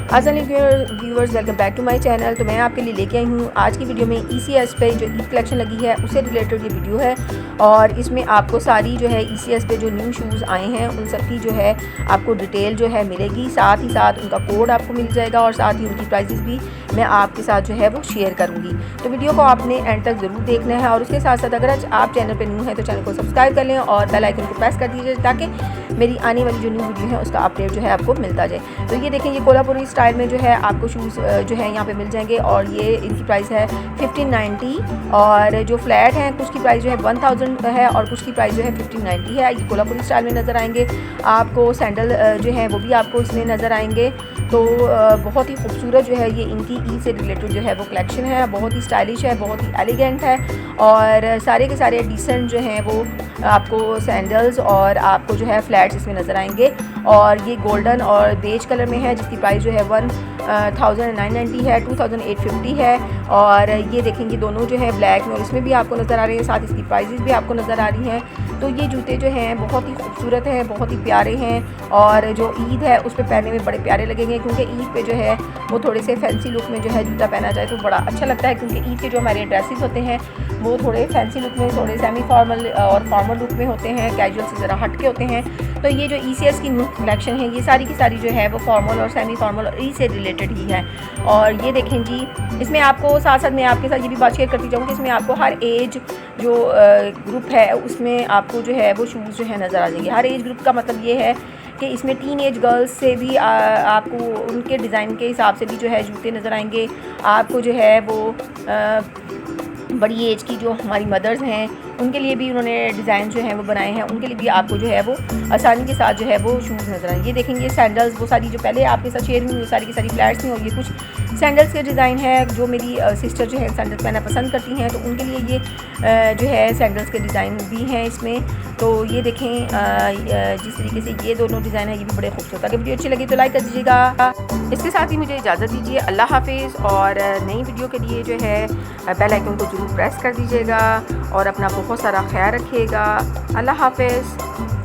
Viewers, welcome back to my channel. तो मैं आपके लिए लेके आई हूँ आज की वीडियो में ECS पे जो ईद कलेक्शन लगी है उससे रिलेटेड ये वीडियो है। और इसमें आपको सारी जो है ECS पे जो न्यू शूज़ आए हैं उन सब की जो है आपको डिटेल जो है मिलेगी, साथ ही साथ उनका कोड आपको मिल जाएगा और साथ ही उनकी प्राइसेस भी मैं आपके साथ जो है वो शेयर करूँगी। तो वीडियो को आपने एंड तक ज़रूर देखना है और उसके साथ साथ अगर आप चैनल पर न्यू हैं तो चैनल को सब्सक्राइब कर लें और बेल आइकन को प्रेस कर दीजिए ताकि मेरी आने वाली जो न्यू वीडियो है उसका अपडेट जो है आपको मिलता जाए। तो ये देखें, ये कोल्हापुरी स्टाइल में जो है आपको शूज़ जो है यहाँ पे मिल जाएंगे और ये इनकी प्राइस है 1590 और जो फ्लैट हैं कुछ की प्राइस जो है 1000 है और कुछ की प्राइस जो है 1590 है। ये कोल्हापुरी स्टाइल में नज़र आएंगे। आपको सैंडल जो है वो भी आपको इसमें नज़र आएंगे। तो बहुत ही खूबसूरत जो है ये इनकी ईद से रिलेटेड जो है वो कलेक्शन है, बहुत ही स्टाइलिश है, बहुत ही एलिगेंट है और सारे के सारे डिसेंट जो हैं वो आपको सैंडल्स और आपको जो है फ्लैट्स इसमें नज़र आएंगे। और ये गोल्डन और बेज कलर में है जिसकी प्राइस जो है 1990 है, 2850 है। और ये देखेंगे दोनों जो है ब्लैक में और इसमें भी आपको नज़र आ रहे हैं, साथ इसकी प्राइसेस भी आपको नज़र आ रही हैं। तो ये जूते जो हैं बहुत ही खूबसूरत हैं, बहुत ही प्यारे हैं और जो ईद है उस पर पहनने में बड़े प्यारे लगेंगे क्योंकि ईद पे जो है वो थोड़े से फैंसी लुक में जो है जूता पहना जाए तो बड़ा अच्छा लगता है क्योंकि ईद के जो हमारे ड्रेसेस होते हैं वो थोड़े फैंसी लुक में, थोड़े सेमी फॉर्मल और फॉर्मल लुक में होते हैं, कैजुअल से ज़रा हट के होते हैं। तो ये जो ECS की न्यू कलेक्शन है ये सारी की सारी जो है वो फॉर्मल और सेमी फॉर्मल और ईद से रिलेटेड ही है। और ये देखें जी, इसमें आपको साथ साथ मैं आपके साथ ये भी बात शेयर करती जाऊँ कि इसमें आपको हर एज जो ग्रुप है उसमें आपको जो है वो शूज़ जो है नज़र आ जाएंगे। हर एज ग्रुप का मतलब ये है कि इसमें टीन एज गर्ल्स से भी आपको उनके डिज़ाइन के हिसाब से भी जो है जूते नज़र आएंगे। आपको जो है वो बड़ी एज की जो हमारी मदर्स हैं उनके लिए भी उन्होंने डिज़ाइन जो है वो बनाए हैं, उनके लिए भी आपको जो है वो आसानी के साथ जो है वो शूज़ नज़र आएंगे। ये देखेंगे सैंडल्स, वो सारी जो पहले आपके साथ शेयर हुई वो सारी की सारी फ्लैट्स थी और ये कुछ सैंडल्स के डिज़ाइन है जो मेरी सिस्टर जो है सैंडल्स पहनना पसंद करती हैं तो उनके लिए ये जो है सैंडल्स के डिज़ाइन भी हैं इसमें। तो ये देखें जिस तरीके से ये दोनों डिज़ाइन है ये भी बड़े खूबसूरत। अगर वीडियो अच्छी लगी तो लाइक कर दीजिएगा। इसके साथ ही मुझे इजाज़त दीजिए। अल्लाह हाफिज़ और नई वीडियो के लिए जो है बेल आइकन को ज़रूर प्रेस कर दीजिएगा और अपना बहुत सारा ख्याल रखिएगा। अल्लाह हाफिज़।